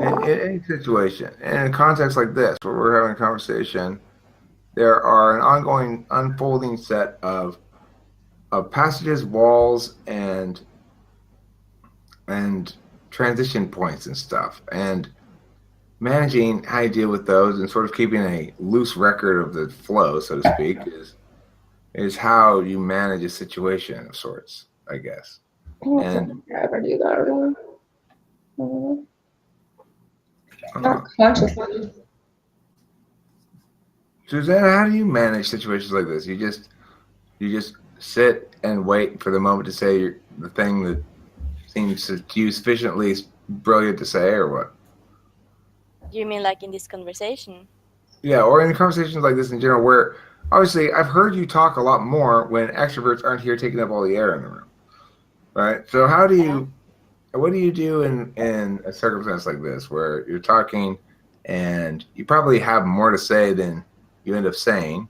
in any situation, in a context like this, where we're having a conversation, there are an ongoing, unfolding set of passages, walls, and transition points and stuff, and managing how you deal with those and sort of keeping a loose record of the flow, so to speak, is how you manage a situation of sorts, I guess. I don't And think I ever do that really. Not consciously. Susanna, how do you manage situations like this? You just sit and wait for the moment to say the thing that seems to you sufficiently brilliant to say, or what? You mean like in this conversation? Yeah, or in conversations like this in general, where obviously I've heard you talk a lot more when extroverts aren't here taking up all the air in the room, right? So what do you do in a circumstance like this where you're talking and you probably have more to say than you end up saying?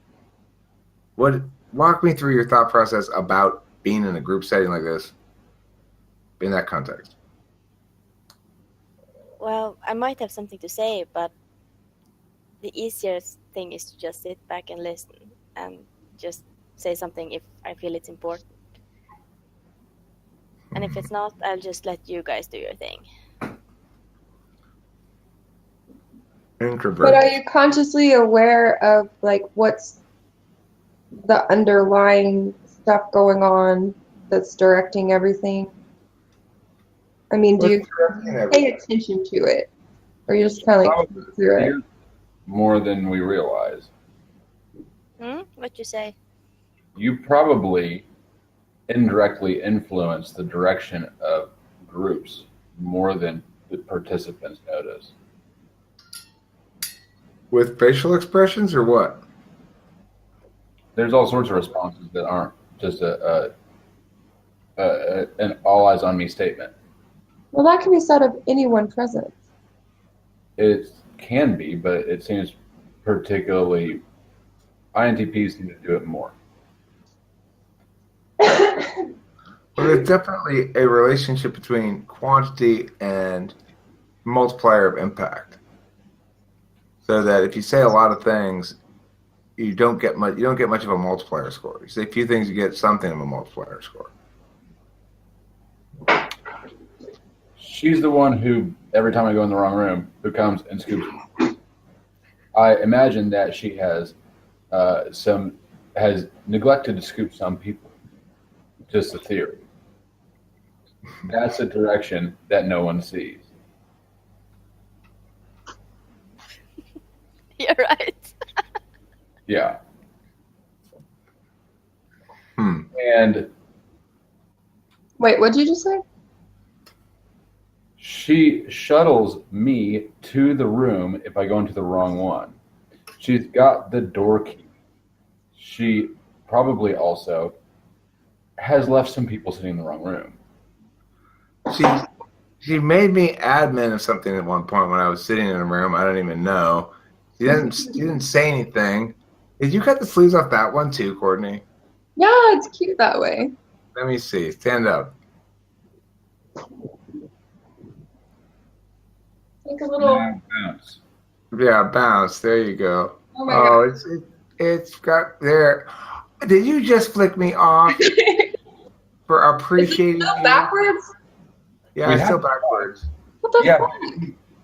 Walk me through your thought process about being in a group setting like this in that context. Well, I might have something to say, but the easiest thing is to just sit back and listen and just say something if I feel it's important. And if it's not, I'll just let you guys do your thing. Introvert. But are you consciously aware of like what's the underlying stuff going on that's directing everything? I mean, do you pay attention to it, or you just kind of like go through it? More than we realize. What you say? You probably indirectly influence the direction of groups more than the participants notice. With facial expressions or what? There's all sorts of responses that aren't just an all eyes on me statement. Well, that can be said of anyone present. It can be, but it seems particularly INTPs seem to do it more. Well, there's definitely a relationship between quantity and multiplier of impact. So that if you say a lot of things, you don't get much of a multiplier score. You say a few things, you get something of a multiplier score. She's the one who, every time I go in the wrong room, who comes and scoops me. I imagine that she has neglected to scoop some people. Just a theory. That's a direction that no one sees. You're right. Yeah. And Wait, what did you just say? she shuttles me to the room if I go into the wrong one. She's got the door key. She probably also has left some people sitting in the wrong room. She made me admin of something at one point when I was sitting in a room. I don't even know. She didn't say anything. Did you cut the sleeves off that one too, Courtney? Yeah, it's cute that way. Let me see. Stand up. Like a little. Bounce. Yeah, bounce. There you go. Oh my god. It's got there. Did you just flick me off for appreciating Still you? backwards? Yeah, We it's still have- backwards. What the Yeah. fuck?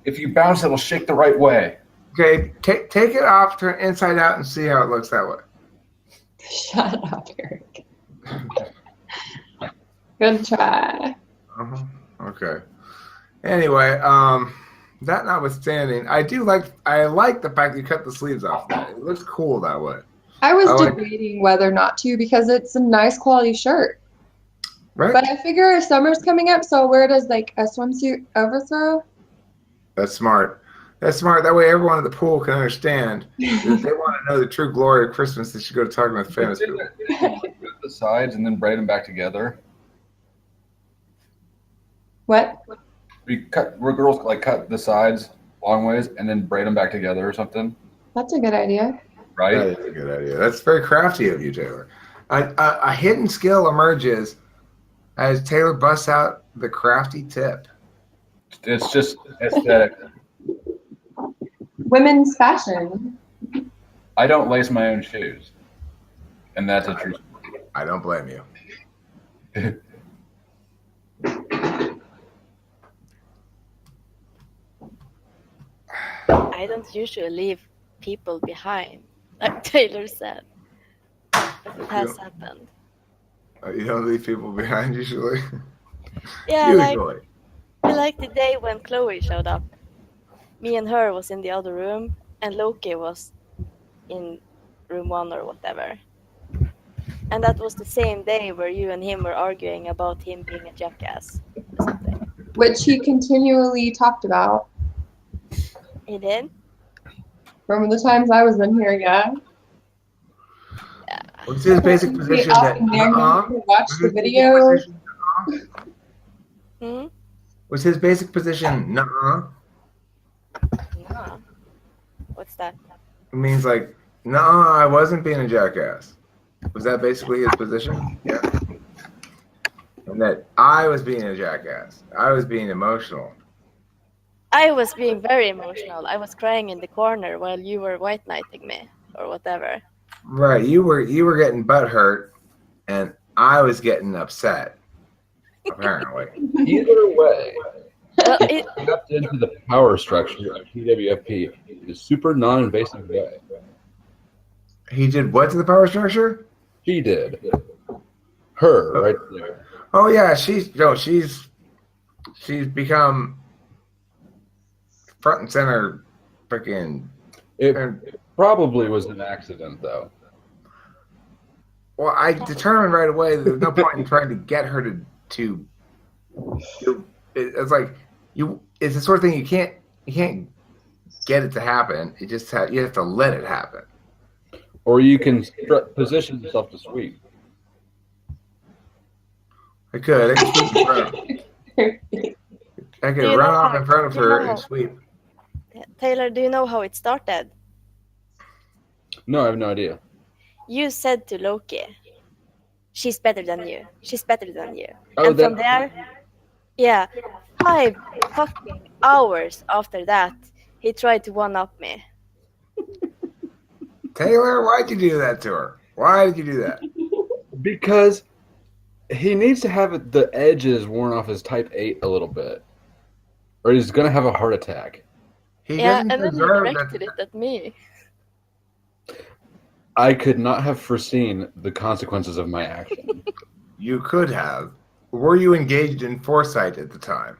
If you bounce, it'll shake the right way. Okay, take it off, turn it inside out, and see how it looks that way. Shut up, Eric. Good try. Okay. Anyway, that notwithstanding, I like the fact you cut the sleeves off. That it looks cool that way. I was like- debating whether not to because it's a nice quality shirt. Right? But I figure summer's coming up, so I'll wear it as like a swimsuit overthrow. That's smart. That's smart. That way everyone at the pool can understand. If they want to know the true glory of Christmas, they should go to Talking with Famous People. The sides and then braid them back together. What? Where girls like cut the sides long ways and then braid them back together or something, That's a good idea. right? That is a good idea. That's very crafty of you, Taylor. A hidden skill emerges as Taylor busts out the crafty tip. It's just aesthetic. women's fashion. I don't lace my own shoes, and that's a true story. I don't blame you. I don't usually leave people behind, like Taylor said. But it has happened. You don't leave people behind usually. Yeah, Usually. like the day when Chloe showed up. Me and her was in the other room, and Loki was in room 1 or whatever. And that was the same day where you and him were arguing about him being a jackass or something. Which he continually talked about. He did? From the times I was in here, yeah. What's his basic position that watch the video. Hmm? Was his basic position nuh-uh? No. What's that? It means like, nuh-uh, I wasn't being a jackass. Was that basically his position? Yeah. And that I was being a jackass. I was being emotional. I was being very emotional. I was crying in the corner while you were white knighting me or whatever. Right. You were getting butthurt, and I was getting upset. Apparently. Either way, Well, he stepped into the power structure of PWFP in a super non-invasive way. He did what to the power structure? He did. Her, right there. Oh yeah, she's become front and center, freaking. It probably was an accident, though. Well, I determined right away that there's no point in trying to get her to. It's like it's the sort of thing you can't get it to happen. You just you have to let it happen. Or you can position yourself to sweep. I could sweep in front of her. I could run off in front of her and sweep. Taylor, do you know how it started? No, I have no idea. You said to Loki, "She's better than you. She's better than you." Oh, and from there, yeah, 5 fucking hours after that, he tried to one-up me. Taylor, why'd you do that to her? Why did you do that? Because he needs to have the edges worn off his Type 8 a little bit, or he's going to have a heart attack. Yeah, and then he directed it at me. I could not have foreseen the consequences of my action. You could have. Were you engaged in foresight at the time?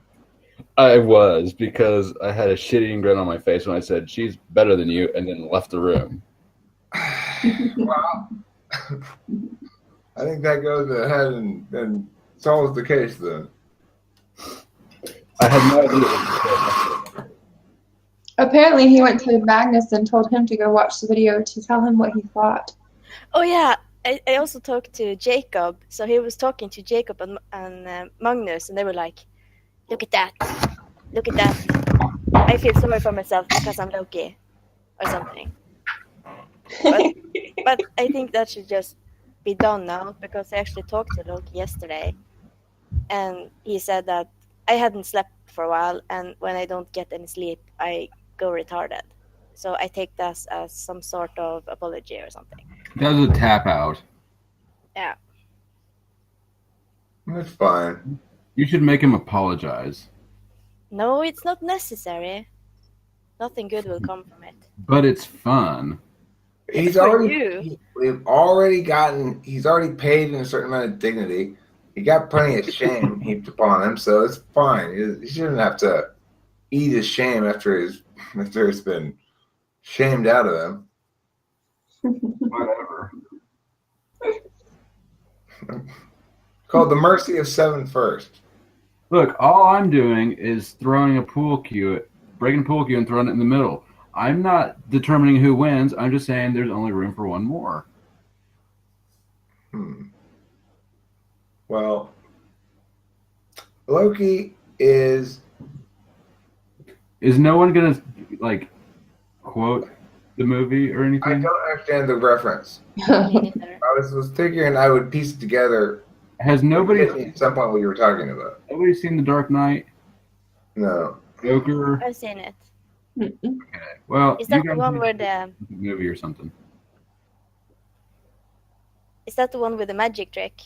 I was, because I had a shitty grin on my face when I said, "She's better than you," and then left the room. Well, I think that goes ahead and solves the case then. I had no idea. Apparently, he went to Magnus and told him to go watch the video to tell him what he thought. Oh yeah, I also talked to Jacob. So he was talking to Jacob and Magnus, and they were like, "Look at that! Look at that! I feel sorry for myself because I'm Loki," or something. But I think that should just be done now, because I actually talked to Loki yesterday, and he said that I hadn't slept for a while, and when I don't get any sleep, I go retarded. So I take that as some sort of apology or something. That was a tap out. Yeah. That's fine. You should make him apologize. No, it's not necessary. Nothing good will come from it. But it's fun. He's For already you. he's already paid in a certain amount of dignity. He got plenty of shame heaped upon him, so it's fine. He shouldn't have to eat his shame after it's been shamed out of him. Whatever. Called the mercy of 7 first. Look, all I'm doing is throwing a pool cue, breaking a pool cue and throwing it in the middle. I'm not determining who wins. I'm just saying there's only room for one more. Well, Loki is. Is no one gonna quote the movie or I anything? don't understand the reference. Me neither. I was figuring I would piece it together. Has nobody At some point, what you were talking about. seen The Dark Knight? No. Joker? I've seen it. Mm-mm. Well, Is you that the guys one need where to the? see a movie or something. Is that the one with the magic trick?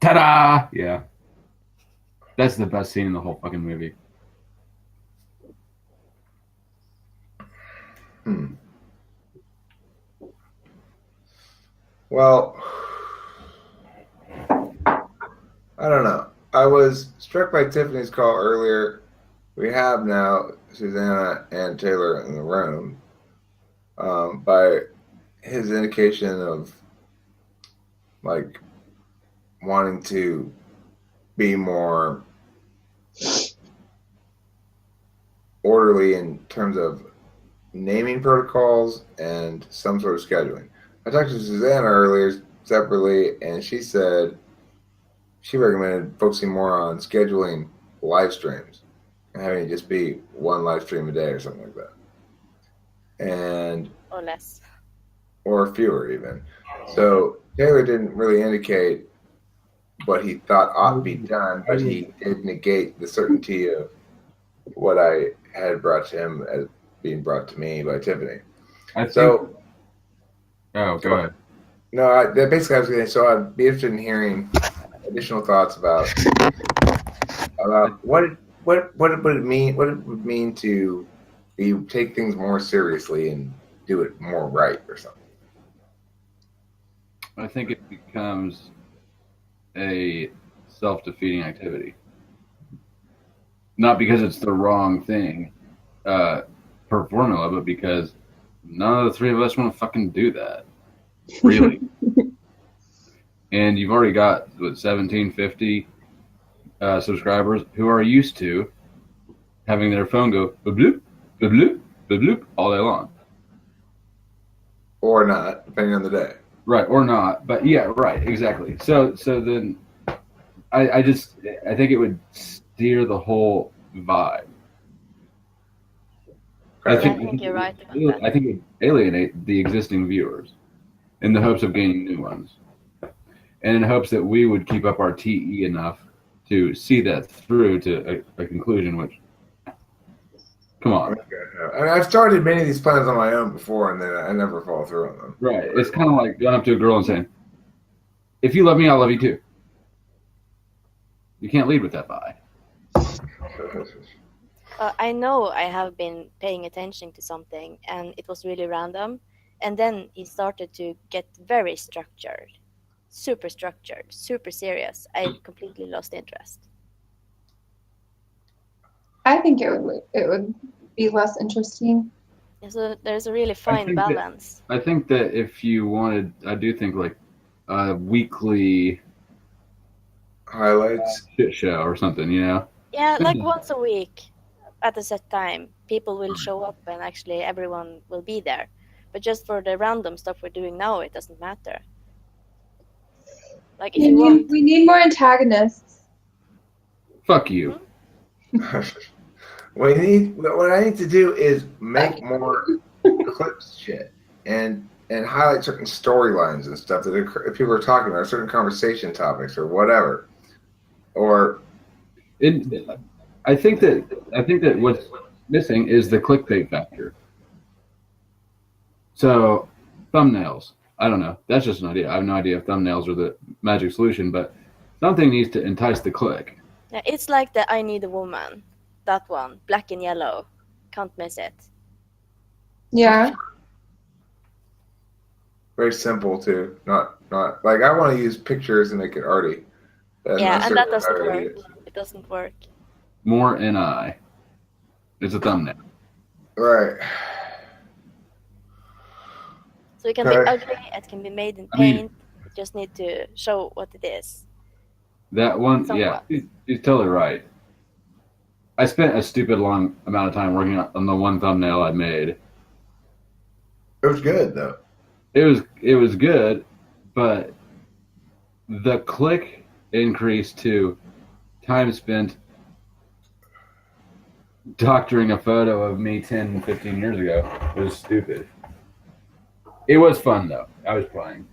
Ta-da! Yeah, that's the best scene in the whole fucking movie. Hmm. Well, I don't know. I was struck by Tiffany's call earlier. We have now Susanna and Taylor in the room, by his indication of like wanting to be more orderly in terms of naming protocols and some sort of scheduling. I talked to Susanna earlier separately, and she said she recommended focusing more on scheduling live streams and having it just be one live stream a day or something like that, and Or less. or fewer even. So Taylor didn't really indicate what he thought ought to be done, but he did negate the certainty of what I had brought to him as being brought to me by Tiffany. I think. So, Oh, go ahead. no, basically I was going to. So I'd be interested in hearing additional thoughts about what would it mean? What it would mean to take things more seriously and do it more right or something. I think it becomes a self-defeating activity. Not because it's the wrong thing per formula, but because none of the three of us want to fucking do that. Really. And you've already got, 1750 subscribers who are used to having their phone go bloop, bloop, bloop all day long. Or not, depending on the day. Right, or not. But yeah, right, exactly. So then I think it would steer the whole vibe. Okay. I think you're right about that. I think it would alienate the existing viewers in the hopes of gaining new ones. And in hopes that we would keep up our TE enough to see that through to a conclusion, which, come on. I mean, I've started many of these plans on my own before, and then I never follow through on them. Right. It's kind of like going up to a girl and saying, if you love me, I'll love you too. You can't lead with that bye. I know I have been paying attention to something, and it was really random. And then he started to get very structured, super serious. I completely lost interest. I think it would be less interesting. And so there's a really fine balance. I think that if you wanted, I do think like a weekly Highlights. shit show or something, you know? Yeah, like once a week at a set time, people will show up and actually everyone will be there. But just for the random stuff we're doing now, it doesn't matter. Like if you want, We need more antagonists. Fuck you. What I need to do is make more clips shit and highlight certain storylines and stuff that people are talking about, certain conversation topics or whatever. Or I think that what's missing is the clickbait factor. So thumbnails, I don't know. That's just an idea. I have no idea if thumbnails are the magic solution, but something needs to entice the click. yeah, it's like the I Need a Woman, that one, black and yellow, can't miss it. Yeah. very simple too. Not like I want to use pictures and make it arty. Yeah, and that doesn't already work. It doesn't work. More NI. It's a thumbnail. Right. So it can be ugly, it can be made in paint. You just need to show what it is. That one, Somewhat. yeah, he's totally right. I spent a stupid long amount of time working on the one thumbnail I made. It was good though. It was good, but the click increase to time spent doctoring a photo of me 10, 15 years ago was stupid. It was fun though. I was playing.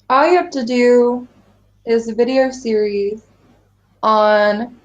All you have to do is a video series on